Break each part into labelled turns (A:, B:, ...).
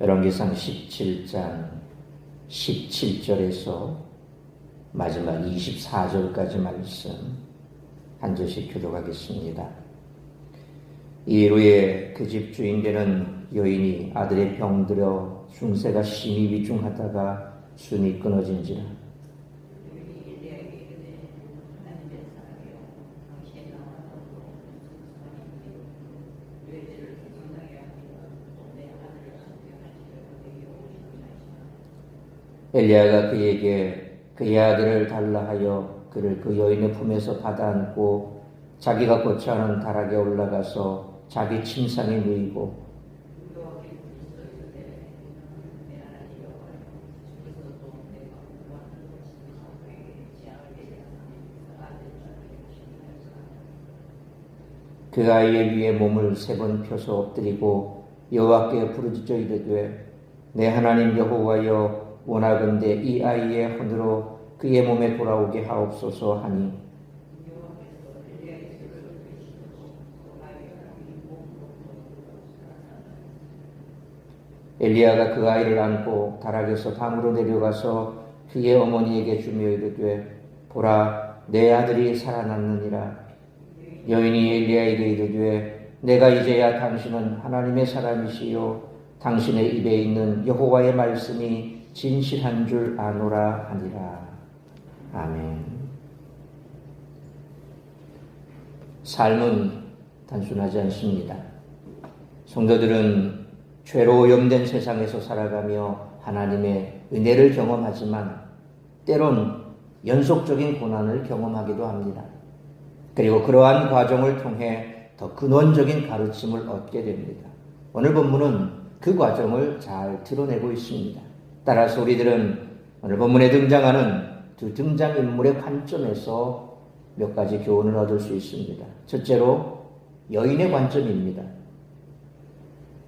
A: 열왕기상 17장 17절에서 마지막 24절까지 말씀 한 절씩 교독하겠습니다. 이후에 그 집 주인 되는 여인이 아들의 병들어 중세가 심히 위중하다가 순이 끊어진지라. 엘리야가 그에게 그의 아들을 달라 하여 그를 그 여인의 품에서 받아안고 자기가 거처하는 다락에 올라가서 자기 침상에 누이고 그 아이의 위에 몸을 3번 펴서 엎드리고 여호와께 부르짖어 이르되 내 하나님 여호와여 원하건대 이 아이의 혼으로 그의 몸에 돌아오게 하옵소서 하니 엘리야가 그 아이를 안고 다락에서 방으로 내려가서 그의 어머니에게 주며 이르되 보라 내 아들이 살아났느니라. 여인이 엘리야에게 이르되 내가 이제야 당신은 하나님의 사람이시요 당신의 입에 있는 여호와의 말씀이 진실한 줄 아노라 하니라. 아멘. 삶은 단순하지 않습니다. 성도들은 죄로 오염된 세상에서 살아가며 하나님의 은혜를 경험하지만 때론 연속적인 고난을 경험하기도 합니다. 그리고 그러한 과정을 통해 더 근원적인 가르침을 얻게 됩니다. 오늘 본문은 그 과정을 잘 드러내고 있습니다. 따라서 우리들은 오늘 본문에 등장하는 두 등장인물의 관점에서 몇 가지 교훈을 얻을 수 있습니다. 첫째로 여인의 관점입니다.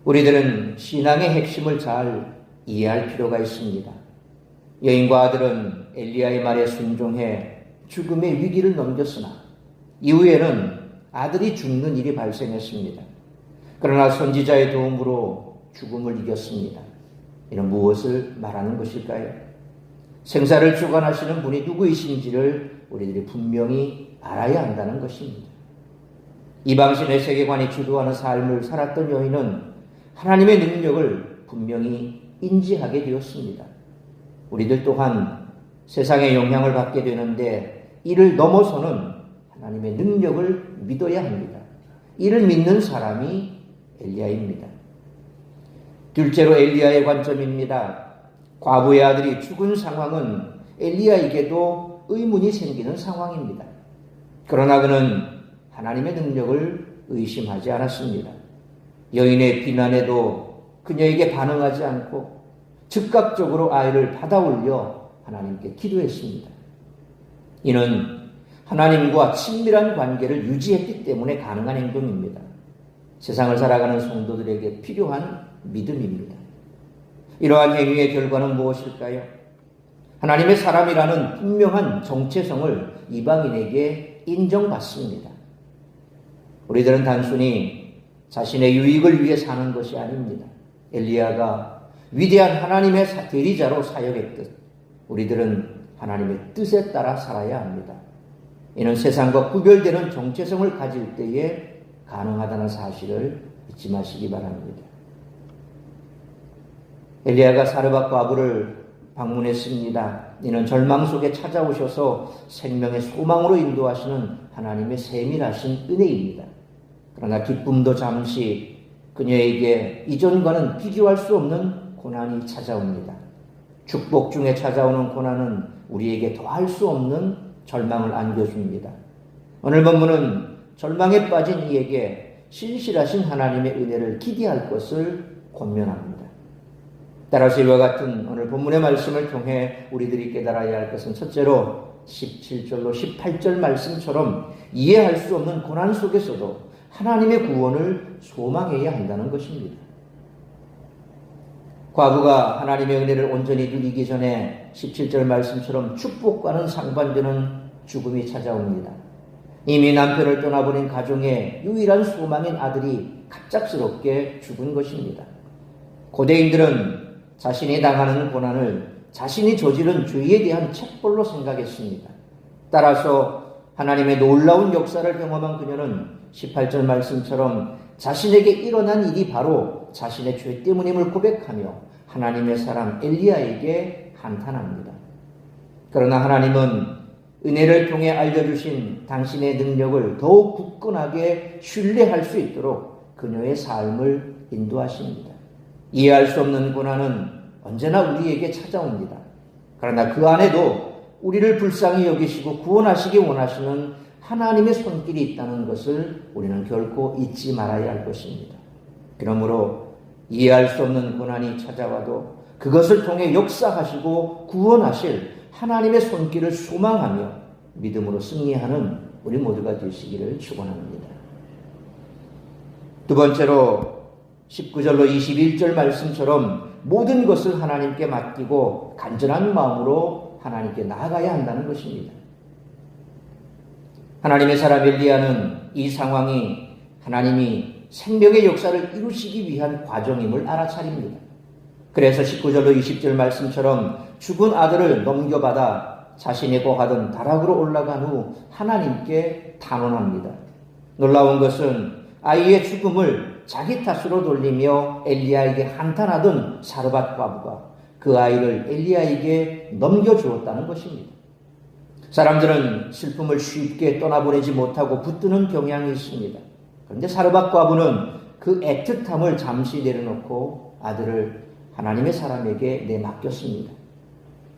A: 우리들은 신앙의 핵심을 잘 이해할 필요가 있습니다. 여인과 아들은 엘리야의 말에 순종해 죽음의 위기를 넘겼으나 이후에는 아들이 죽는 일이 발생했습니다. 그러나 선지자의 도움으로 죽음을 이겼습니다. 이는 무엇을 말하는 것일까요? 생사를 주관하시는 분이 누구이신지를 우리들이 분명히 알아야 한다는 것입니다. 이방신의 세계관이 주도하는 삶을 살았던 여인은 하나님의 능력을 분명히 인지하게 되었습니다. 우리들 또한 세상의 영향을 받게 되는데 이를 넘어서는 하나님의 능력을 믿어야 합니다. 이를 믿는 사람이 엘리야입니다. 둘째로 엘리야의 관점입니다. 과부의 아들이 죽은 상황은 엘리야에게도 의문이 생기는 상황입니다. 그러나 그는 하나님의 능력을 의심하지 않았습니다. 여인의 비난에도 그녀에게 반응하지 않고 즉각적으로 아이를 받아올려 하나님께 기도했습니다. 이는 하나님과 친밀한 관계를 유지했기 때문에 가능한 행동입니다. 세상을 살아가는 성도들에게 필요한 믿음입니다. 이러한 행위의 결과는 무엇일까요? 하나님의 사람이라는 분명한 정체성을 이방인에게 인정받습니다. 우리들은 단순히 자신의 유익을 위해 사는 것이 아닙니다. 엘리야가 위대한 하나님의 대리자로 사역했듯 우리들은 하나님의 뜻에 따라 살아야 합니다. 이는 세상과 구별되는 정체성을 가질 때에 가능하다는 사실을 잊지 마시기 바랍니다. 엘리야가 사르밧 과부를 방문했습니다. 이는 절망 속에 찾아오셔서 생명의 소망으로 인도하시는 하나님의 세밀하신 은혜입니다. 그러나 기쁨도 잠시 그녀에게 이전과는 비교할 수 없는 고난이 찾아옵니다. 축복 중에 찾아오는 고난은 우리에게 더할 수 없는 절망을 안겨줍니다. 오늘 본문은 절망에 빠진 이에게 신실하신 하나님의 은혜를 기대할 것을 권면합니다. 따라서 이와 같은 오늘 본문의 말씀을 통해 우리들이 깨달아야 할 것은 첫째로 17절로 18절 말씀처럼 이해할 수 없는 고난 속에서도 하나님의 구원을 소망해야 한다는 것입니다. 과부가 하나님의 은혜를 온전히 누리기 전에 17절 말씀처럼 축복과는 상반되는 죽음이 찾아옵니다. 이미 남편을 떠나보낸 가정의 유일한 소망인 아들이 갑작스럽게 죽은 것입니다. 고대인들은 자신이 당하는 고난을 자신이 저지른 죄에 대한 책벌로 생각했습니다. 따라서 하나님의 놀라운 역사를 경험한 그녀는 18절 말씀처럼 자신에게 일어난 일이 바로 자신의 죄 때문임을 고백하며 하나님의 사람 엘리야에게 한탄합니다. 그러나 하나님은 은혜를 통해 알려주신 당신의 능력을 더욱 굳건하게 신뢰할 수 있도록 그녀의 삶을 인도하십니다. 이해할 수 없는 고난은 언제나 우리에게 찾아옵니다. 그러나 그 안에도 우리를 불쌍히 여기시고 구원하시기 원하시는 하나님의 손길이 있다는 것을 우리는 결코 잊지 말아야 할 것입니다. 그러므로 이해할 수 없는 고난이 찾아와도 그것을 통해 역사하시고 구원하실 하나님의 손길을 소망하며 믿음으로 승리하는 우리 모두가 되시기를 축원합니다. 두 번째로 19절로 21절 말씀처럼 모든 것을 하나님께 맡기고 간절한 마음으로 하나님께 나아가야 한다는 것입니다. 하나님의 사람 엘리야는 이 상황이 하나님이 생명의 역사를 이루시기 위한 과정임을 알아차립니다. 그래서 19절로 20절 말씀처럼 죽은 아들을 넘겨받아 자신이 고하던 다락으로 올라간 후 하나님께 탄원합니다. 놀라운 것은 아이의 죽음을 자기 탓으로 돌리며 엘리야에게 한탄하던 사르밧 과부가 그 아이를 엘리야에게 넘겨주었다는 것입니다. 사람들은 슬픔을 쉽게 떠나보내지 못하고 붙드는 경향이 있습니다. 그런데 사르밧 과부는 그 애틋함을 잠시 내려놓고 아들을 하나님의 사람에게 내맡겼습니다.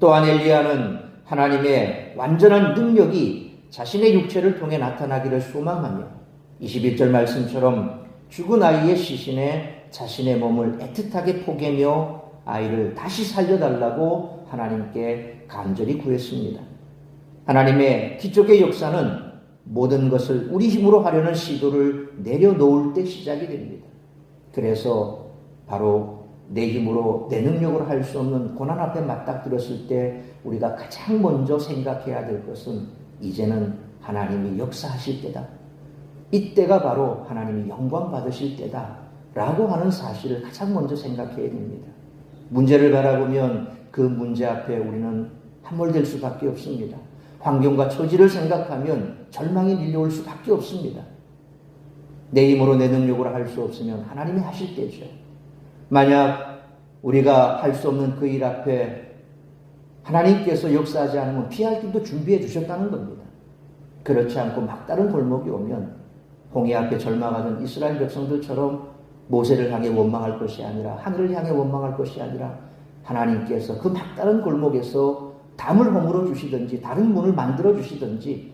A: 또한 엘리야는 하나님의 완전한 능력이 자신의 육체를 통해 나타나기를 소망하며 21절 말씀처럼 죽은 아이의 시신에 자신의 몸을 애틋하게 포개며 아이를 다시 살려달라고 하나님께 간절히 구했습니다. 하나님의 기적의 역사는 모든 것을 우리 힘으로 하려는 시도를 내려놓을 때 시작이 됩니다. 그래서 바로 내 힘으로 내 능력으로 할 수 없는 고난 앞에 맞닥뜨렸을 때 우리가 가장 먼저 생각해야 될 것은 이제는 하나님이 역사하실 때다. 이때가 바로 하나님이 영광 받으실 때다 라고 하는 사실을 가장 먼저 생각해야 됩니다. 문제를 바라보면 그 문제 앞에 우리는 함몰될 수밖에 없습니다. 환경과 처지를 생각하면 절망이 밀려올 수밖에 없습니다. 내 힘으로 내 능력으로 할 수 없으면 하나님이 하실 때죠. 만약 우리가 할 수 없는 그 일 앞에 하나님께서 역사하지 않으면 피할 길도 준비해 주셨다는 겁니다. 그렇지 않고 막다른 골목이 오면 홍해 앞에 절망하던 이스라엘 백성들처럼 모세를 향해 원망할 것이 아니라 하늘을 향해 원망할 것이 아니라 하나님께서 그 막다른 골목에서 담을 허물어 주시든지 다른 문을 만들어 주시든지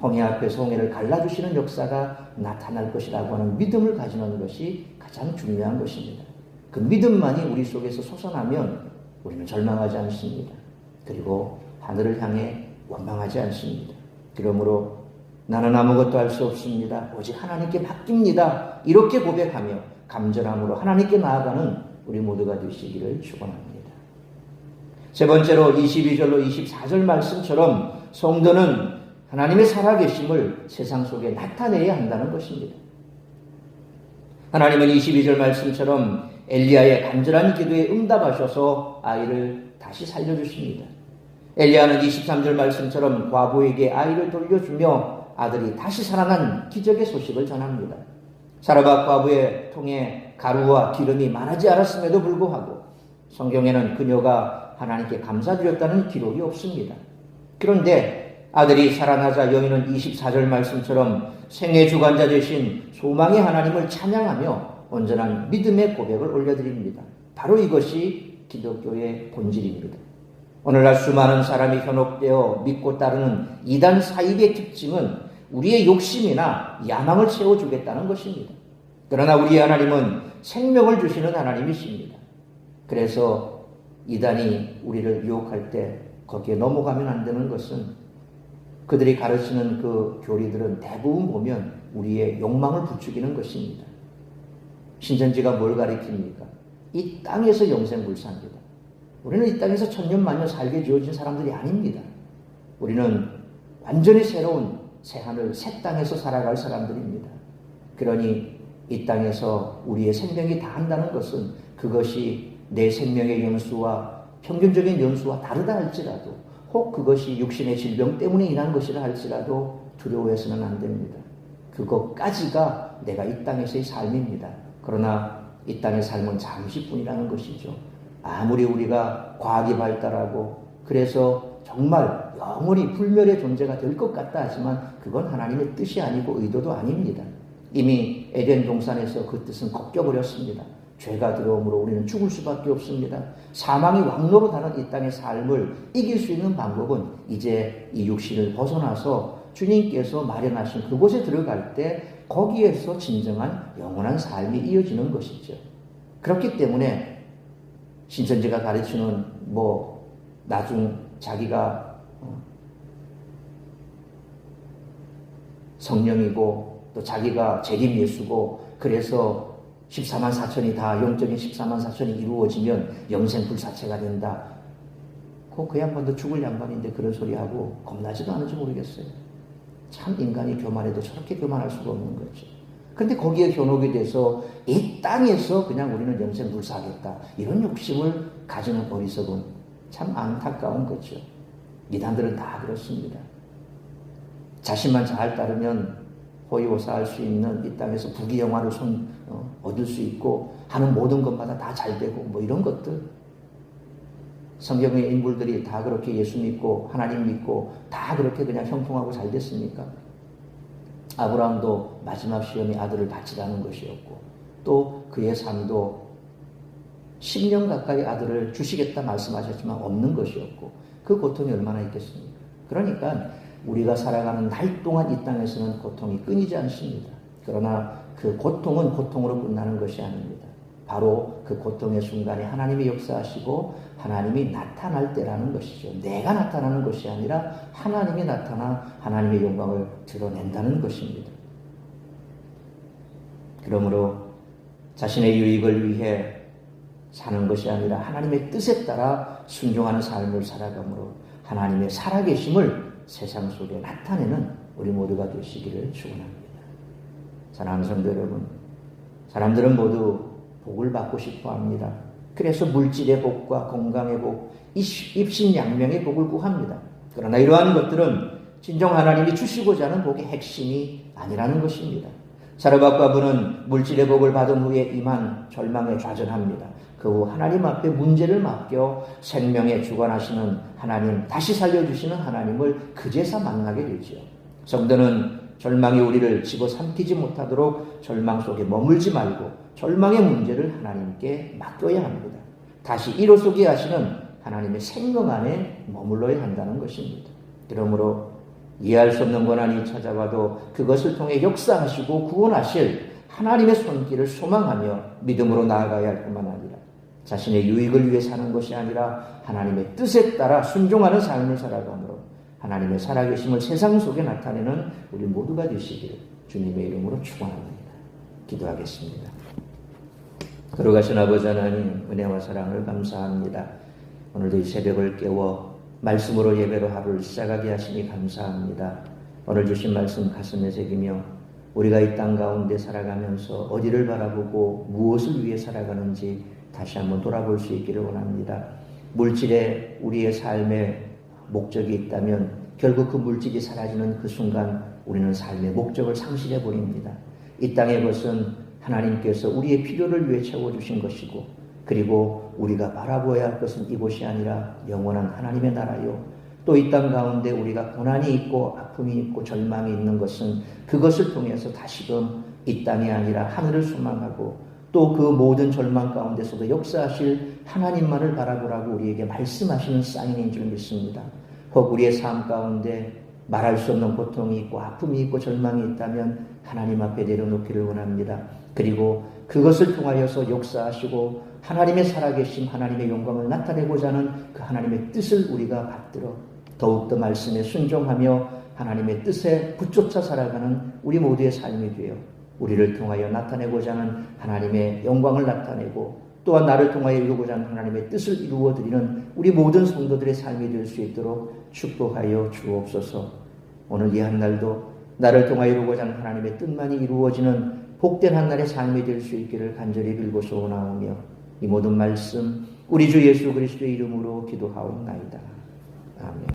A: 홍해 앞에서 홍해를 갈라주시는 역사가 나타날 것이라고 하는 믿음을 가지는 것이 가장 중요한 것입니다. 그 믿음만이 우리 속에서 솟아나면 우리는 절망하지 않습니다. 그리고 하늘을 향해 원망하지 않습니다. 그러므로 나는 아무것도 할 수 없습니다. 오직 하나님께 맡깁니다. 이렇게 고백하며 감절함으로 하나님께 나아가는 우리 모두가 되시기를 축원합니다. 세 번째로 22절로 24절 말씀처럼 성도는 하나님의 살아계심을 세상 속에 나타내야 한다는 것입니다. 하나님은 22절 말씀처럼 엘리야의 간절한 기도에 응답하셔서 아이를 다시 살려주십니다. 엘리야는 23절 말씀처럼 과부에게 아이를 돌려주며 아들이 다시 살아난 기적의 소식을 전합니다. 사르밧 과부의 통에 가루와 기름이 많아지 않았음에도 불구하고 성경에는 그녀가 하나님께 감사드렸다는 기록이 없습니다. 그런데 아들이 살아나자 여인은 24절 말씀처럼 생애 주관자 되신 소망의 하나님을 찬양하며 온전한 믿음의 고백을 올려드립니다. 바로 이것이 기독교의 본질입니다. 오늘날 수많은 사람이 현혹되어 믿고 따르는 이단 사입의 특징은 우리의 욕심이나 야망을 채워주겠다는 것입니다. 그러나 우리 하나님은 생명을 주시는 하나님이십니다. 그래서 이단이 우리를 유혹할 때 거기에 넘어가면 안 되는 것은 그들이 가르치는 그 교리들은 대부분 보면 우리의 욕망을 부추기는 것입니다. 신천지가 뭘 가르칩니까? 이 땅에서 영생불사입니다. 우리는 이 땅에서 천년만년 살게 지어진 사람들이 아닙니다. 우리는 완전히 새로운 새하늘 새 땅에서 살아갈 사람들입니다. 그러니 이 땅에서 우리의 생명이 다한다는 것은 그것이 내 생명의 연수와 평균적인 연수와 다르다 할지라도 혹 그것이 육신의 질병 때문에 인한 것이라 할지라도 두려워해서는 안 됩니다. 그것까지가 내가 이 땅에서의 삶입니다. 그러나 이 땅의 삶은 잠시뿐이라는 것이죠. 아무리 우리가 과학이 발달하고 그래서 정말 영원히 불멸의 존재가 될 것 같다 하지만 그건 하나님의 뜻이 아니고 의도도 아닙니다. 이미 에덴 동산에서 그 뜻은 꺾여버렸습니다. 죄가 들어오므로 우리는 죽을 수밖에 없습니다. 사망이 왕노릇하는 이 땅의 삶을 이길 수 있는 방법은 이제 이 육신을 벗어나서 주님께서 마련하신 그곳에 들어갈 때 거기에서 진정한 영원한 삶이 이어지는 것이죠. 그렇기 때문에 신천지가 가르치는 나중 자기가 성령이고 또 자기가 재림 예수고 그래서 14만 4천이 다 영적인 14만 4천이 이루어지면 영생 불사체가 된다. 그 양반도 죽을 양반인데 그런 소리하고 겁나지도 않은지 모르겠어요. 참 인간이 교만해도 저렇게 교만할 수가 없는 거죠. 그런데 거기에 현혹이 돼서 이 땅에서 그냥 우리는 영생 불사하겠다. 이런 욕심을 가지는 어리석은 참 안타까운 거죠. 이단들은 다 그렇습니다. 자신만 잘 따르면 호의호사할 수 있는 이 땅에서 부귀영화를 얻을 수 있고 하는 모든 것마다 다 잘 되고 이런 것들. 성경의 인물들이 다 그렇게 예수 믿고 하나님 믿고 다 그렇게 그냥 형통하고 잘 됐습니까? 아브라함도 마지막 시험에 아들을 바치라는 것이었고 또 그의 삶도 10년 가까이 아들을 주시겠다 말씀하셨지만 없는 것이었고 그 고통이 얼마나 있겠습니까? 그러니까 우리가 살아가는 날 동안 이 땅에서는 고통이 끊이지 않습니다. 그러나 그 고통은 고통으로 끝나는 것이 아닙니다. 바로 그 고통의 순간에 하나님이 역사하시고 하나님이 나타날 때라는 것이죠. 내가 나타나는 것이 아니라 하나님이 나타나 하나님의 영광을 드러낸다는 것입니다. 그러므로 자신의 유익을 위해 사는 것이 아니라 하나님의 뜻에 따라 순종하는 삶을 살아가므로 하나님의 살아계심을 세상 속에 나타내는 우리 모두가 되시기를 축원합니다. 사랑하는 성도 여러분, 사람들은 모두 복을 받고 싶어 합니다. 그래서 물질의 복과 건강의 복, 입신양명의 복을 구합니다. 그러나 이러한 것들은 진정 하나님이 주시고자 하는 복의 핵심이 아니라는 것입니다. 사르밧과부는 물질의 복을 받은 후에 임한 절망에 좌절합니다. 그 후 하나님 앞에 문제를 맡겨 생명에 주관하시는 하나님, 다시 살려주시는 하나님을 그제서 만나게 되죠. 성도는 절망이 우리를 집어삼키지 못하도록 절망 속에 머물지 말고 절망의 문제를 하나님께 맡겨야 합니다. 다시 일어서게 하시는 하나님의 생명 안에 머물러야 한다는 것입니다. 그러므로 이해할 수 없는 고난이 찾아와도 그것을 통해 역사하시고 구원하실 하나님의 손길을 소망하며 믿음으로 나아가야 할 뿐만 아니라 자신의 유익을 위해 사는 것이 아니라 하나님의 뜻에 따라 순종하는 삶을 살아가므로 하나님의 살아계심을 세상 속에 나타내는 우리 모두가 되시기를 주님의 이름으로 축원합니다. 기도하겠습니다. 걸어가신 아버지 하나님, 은혜와 사랑을 감사합니다. 오늘도 이 새벽을 깨워 말씀으로 예배로 하루를 시작하게 하시니 감사합니다. 오늘 주신 말씀 가슴에 새기며 우리가 이 땅 가운데 살아가면서 어디를 바라보고 무엇을 위해 살아가는지 다시 한번 돌아볼 수 있기를 원합니다. 물질에 우리의 삶의 목적이 있다면 결국 그 물질이 사라지는 그 순간 우리는 삶의 목적을 상실해 버립니다. 이 땅의 것은 하나님께서 우리의 필요를 위해 채워주신 것이고 그리고 우리가 바라보아야 할 것은 이곳이 아니라 영원한 하나님의 나라요. 또 이 땅 가운데 우리가 고난이 있고 아픔이 있고 절망이 있는 것은 그것을 통해서 다시금 이 땅이 아니라 하늘을 소망하고 또 그 모든 절망 가운데서도 역사하실 하나님만을 바라보라고 우리에게 말씀하시는 사인인 줄 믿습니다. 혹 우리의 삶 가운데 말할 수 없는 고통이 있고 아픔이 있고 절망이 있다면 하나님 앞에 내려놓기를 원합니다. 그리고 그것을 통하여서 역사하시고 하나님의 살아계심, 하나님의 영광을 나타내고자 하는 그 하나님의 뜻을 우리가 받들어 더욱더 말씀에 순종하며 하나님의 뜻에 붙잡아 살아가는 우리 모두의 삶이 되어 우리를 통하여 나타내고자 하는 하나님의 영광을 나타내고 또한 나를 통하여 이루고자 하는 하나님의 뜻을 이루어드리는 우리 모든 성도들의 삶이 될 수 있도록 축복하여 주옵소서. 오늘 이 한날도 나를 통하여 이루고자 하는 하나님의 뜻만이 이루어지는 복된 한날의 삶이 될 수 있기를 간절히 빌고 소원하오며 이 모든 말씀 우리 주 예수 그리스도의 이름으로 기도하옵나이다. 아멘.